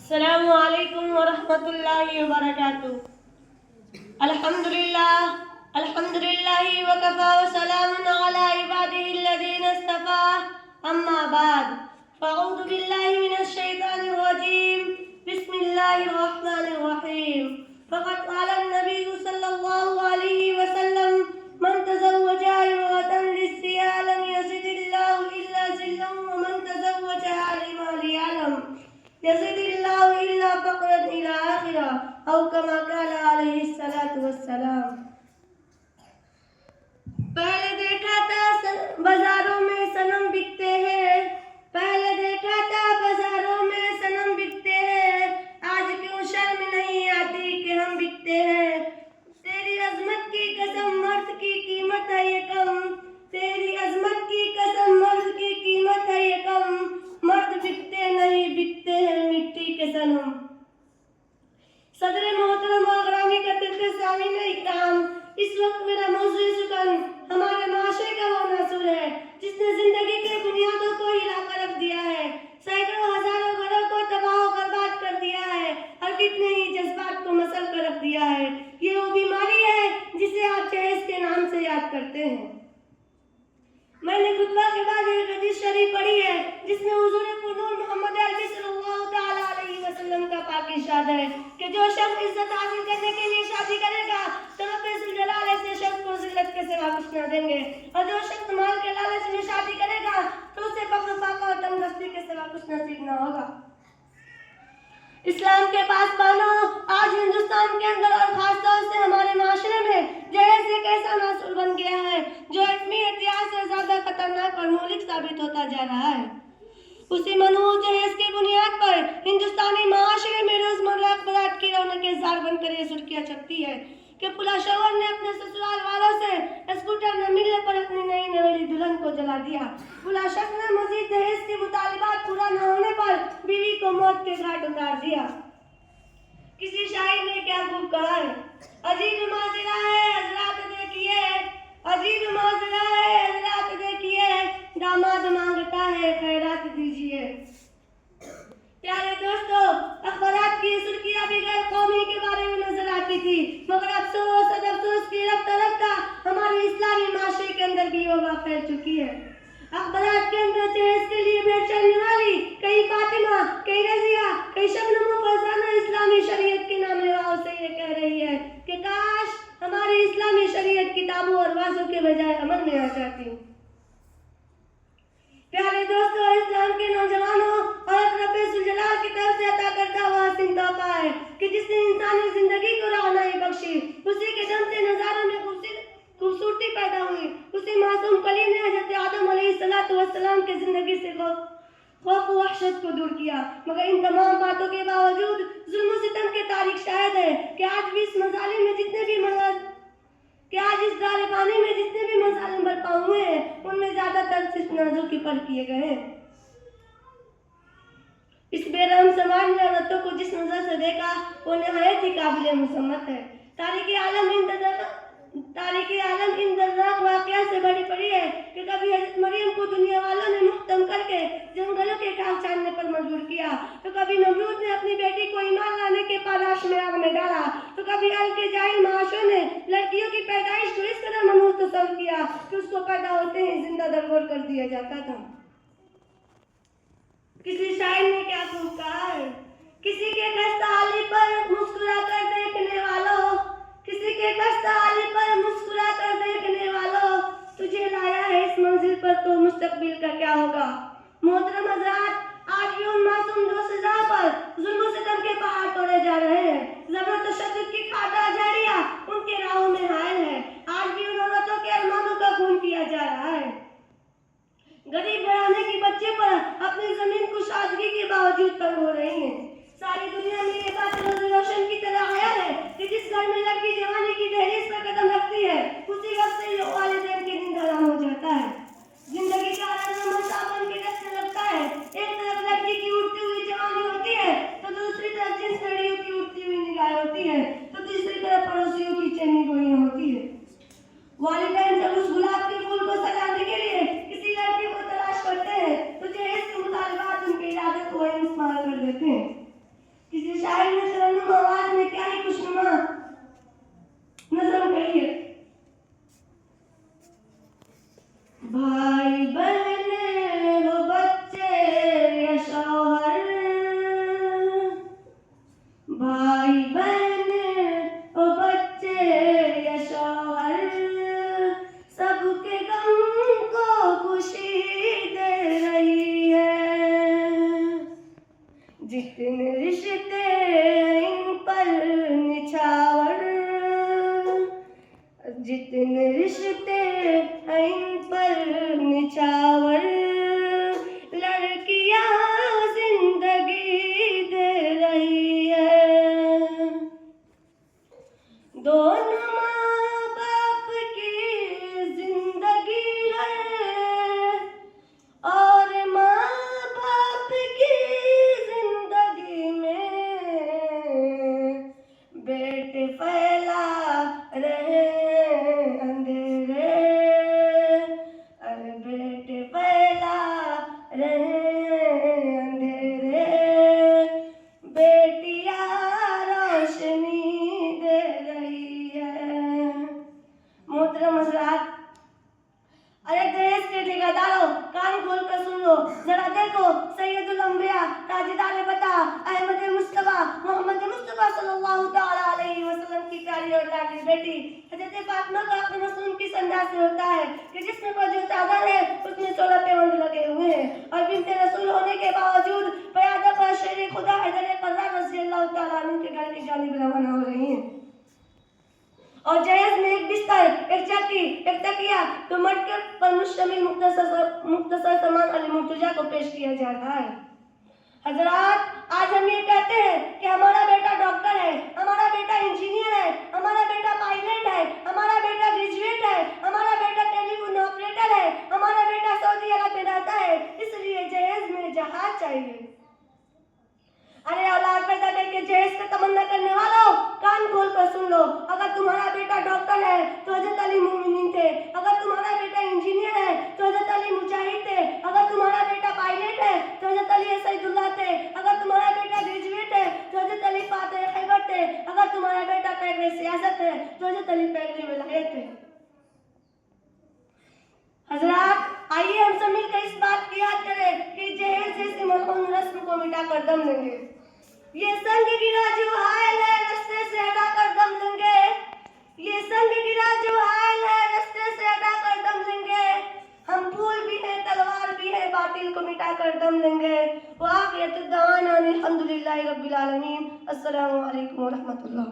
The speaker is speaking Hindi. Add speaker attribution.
Speaker 1: अस्सलामु अलैकुम वरहमतुल्लाहि वबरकातुह। अल्हम्दुलिल्लाहि वकफ़ा व सलामुन अला इबादिहिल्लज़ीना इस्तफ़ा, अम्मा बाद, फ़अऊज़ु बिल्लाहि मिनश शैतानिर रजीम, बिस्मिल्लाहिर रहमानिर रहीम। फ़क़द क़ाला नबी सल्लल्लाहु अलैहि वसल्लम, मन तज़व्वजा इम्रअतन लिस्सिया लम यज़िदिल्लाहु इल्ला ज़िल्लन व मन तज़व्वजहा लिमा लियअलम यज़िदिल्लाहु इल्ला फ़क़रन इला आखिरह औ कमा क़ाला अलैहिस्सलातु वस्सलाम। पहले देखा था बाजारों में सनम बिकते हैं, पहले देखा था बाजारों में सनम बिकते हैं, आज क्यों शर्म नहीं आती कि हम बिकते हैं। तेरी अज़मत की कसम मर्द की कीमत है ये कम, तेरी अज़मत की कसम मर्द की कीमत है ये कम, मर्द बिकते नहीं बिकते हैं मिट्टी के सनम। सदर मोहतरम और ग्रामी करते थे सामीन इकराम, इस वक्त मेरा मौजूद सुकन हमारे माशरे का वो नासुर है जिसने जिंदगी के बुनियादों को हिला कर रख दिया है, सैकड़ों हजारों घरों को तबाह बर्बाद कर दिया है और कितने ही जज्बात को मसल कर रख दिया है। ये वो बीमारी है जिसे आप जहेज के नाम से याद करते हैं। मैंने खुतबा के बाद एक हदीस शरीफ पढ़ी है जिसमें हुजूर पुरनूर मोहम्मद अरबी सल्लल्लाहु तआला अलैहि वसल्लम का पाक इरशाद है कि जो शख्स इज्जत हासिल करने के लिए शादी करेगा तो रब्बे जुल जलाल ऐसे शख्स को जिल्लत के सिवा कुछ न देंगे, और जो शख्स माल के लालच में शादी करेगा तो उसे फक्र फाका और तंगदस्ती के सिवा कुछ नसीब न होगा। इस्लाम के पासबानों, आज हिंदुस्तान के अंदर और खासतौर से हमारे माशरे में जहेज एक ऐसा नासुर बन गया है जो एटमी हथियार से ज्यादा खतरनाक और मौलिक साबित होता जा रहा है। उसी मनहूस जहेज की बुनियाद पर हिंदुस्तानी माशरे में रोजमर्रा अखबारात की रौनक जार बनकर ये सुर्खियां छपती है कि फुला शौहर ने अपने ससुराल वालों से स्कूटर न मिलने पर अपनी नई नवेली दुल्हन को जला दिया, फुला शख्स ने मजीद दहेज के मुतालिबात पूरा न होने पर बीवी को मौत के घाट उतार दिया। किसी शायर ने क्या खूब कहा है, अजीब माजरा है हजरात देखिए, अजीब माजरा है हजरात देखिए, दामाद मांगता है खैरात दीजिए। प्यारे दोस्तों, अखबारात की सुर्खियां भी गैर कौमी के बारे में नजर आती थी, मगर अफसोस की रफ्ता रफ्ता हमारे इस्लामी माशरे के अंदर भी वबा फैल चुकी है। अखबारात के अंदर जहेज के लिए भेंट चढ़ने वाली कई फातिमा, कई रजिया, कई शबनमों फरजाना इस्लामी शरीयत के नाम लेवाओं से ये कह रही है कि काश हमारी इस्लामी शरीयत किताबों और वाजों के बजाय अमल में आ जाती। प्यारे दोस्तों, इस्लाम के नौजवानों और रब्बे जुल जलाल की तरफ से अता करता हुआ हसीन तोहफा है कि जिसने इंसानी जिंदगी को रौनाई बख्शी, उसी के दम से नजारों में खूबसूरती पैदा हुई, उसी मासूम कलीम ने हजरत आदम अलैहिस्सलातु वस्सलाम के जिंदगी से खौफ वहशत को दूर किया। मगर इन तमाम बातों के बावजूद जुल्म सितम के तारीख शायद है कि आज भी इस मजालिम में जितने भी आज इस दारे पानी में जितने भी मजालिम बरपा हुए हैं उनमें ज्यादातर सिर्फ नाजुकी पर किए गए हैं। इस बेरहम समाज ने औरतों को जिस नजर से देखा वो निहायत ही काबिल मुसम्मत है। तारीख़ आलम इन दर्दनाक वाक़या से बड़ी पड़ी है कि कभी हज़रत मरियम को दुनिया वालों ने मुख्तम करके जंगलों के घास छानने पर मजबूर किया, तो कभी नमरूद ने अपनी बेटी को ईमान लाने के पाराश में आग में डाला, तो कभी अल के जाहिल माशरों ने लड़कियों की पैदाइश को इस कदर मनहूस तस्वर किया कि उसको पैदा होते ही जिंदा दरगोर कर दिया जाता था। किसी शायर ने क्या खूब कहा है, किसी के खस्ता हाली पर मुस्कुरा कर देखने वालों, किसी के खस्ता हाली पर मुस्कुरा कर देखने वालों, तुझे लाया है इस मंजिल पर तो मुस्तकबिल का क्या होगा। मोहतरम हज़रात, आज भी उन मासूम दोस्त पर जुल्म सितम के पहाड़ तोड़े जा रहे हैं, ज़बर तशद्दुद की खादा जारिया उनके राहों में हायल है, आज भी उन औरतों के अरमानों का खून किया जा रहा है। गरीब घराने की बच्चे पर अपनी जमीन कुशादगी के बावजूद तंग हो रही है। सारी दुनिया में ये बात रोशन की तरह आया है कि जिस घर में लड़की जवानी की दहलीज पर कदम रखती है उसी वक्त से वालिदैन की नींद हराम हो जाता है। जिंदगी का आलम सावन के जितने रिश्ते इन पर निछावर, जितने रिश्ते इन पर निछावर, लड़कियां जिंदगी दे रही है। दोनों माँ बाप की जिंदगी है और माँ बाप की जिंदगी में बेटे फैला रहे अंधेरे, अरे बेटे फैला रहे अंधेरे, बेटियां रोशनी दे रही है। मोहतरम हज़रात, अरे देश के ठेकेदारों, कान खोल कर सुन लो, जरा देखो सैयदुल अंबिया ताजदार बता अहमद मुस्तफा मोहम्मद मुस्तफा सल्लल्लाहु तआला अलैहि वसल्लम की प्यारी और लाडली बेटी हज़रत फातिमा का अपने मसूम की अंदाज से होता है कि जिसमें पर जो चादर है उसमें 16 पेवंद लगे हुए हैं और बिन्ते रसूल होने के बावजूद प्यादा पर शेर खुदा हैदर कर्रार रज़ी अल्लाह तआला अन्हु के घर की जानिब रवाना हो रही हैं और जहेज में एक बिस्तर, एक चक्की, एक तकिया तो मटके पर मुश्तमिल मुख्तसर सामान अली मुर्तजा को पेश किया जा रहा है। हजरात, आज हम ये कहते हैं कि हमारा बेटा डॉक्टर है, हमारा बेटा इंजीनियर है, हमारा बेटा पायलट है, हमारा बेटा ग्रेजुएट है, हमारा बेटा टेलीफोन ऑपरेटर है, हमारा बेटा सऊदी अरब में रहता है, इसलिए जहेज में जहाज चाहिए। अरे औलाद पैदा करके जहेज का तमन्ना करने वालों, कान खोल कर सुन लो, अगर तुम्हारा बेटा डॉक्टर है तो हज़रत अली मोमिनीन थे, अगर तुम्हारा बेटा इंजीनियर है तो हज़रत अली मुजाहिद थे, अगर तुम्हारा बेटा पायलट है तो हज़रत अली सईदुल्लाह थे, अगर तुम्हारा बेटा ग्रेजुएट है तो हज़रत अली फातिह खैबर थे, अगर तुम्हारा बेटा पैगरे सियासत है तो हज़रत अली पैगरे विलायत थे। हजरात, आइए हम सब मिलकर इस बात की याद करें कि जहेज जैसी मलऊन रस्म को मिटाकर दम लेंगे। ये संग गिरा जो हायल है रास्ते से हटाकर दम लेंगे, ये संग गिरा जो हायल है रास्ते से हटाकर दम लेंगे, हम फूल भी हैं तलवार भी है बातिल को मिटाकर दम लेंगे। व आखिरत दावाना अल्हम्दुलिल्लाहि रब्बिल आलमीन। अस्सलामु अलैकुम व रहमतुल्लाह।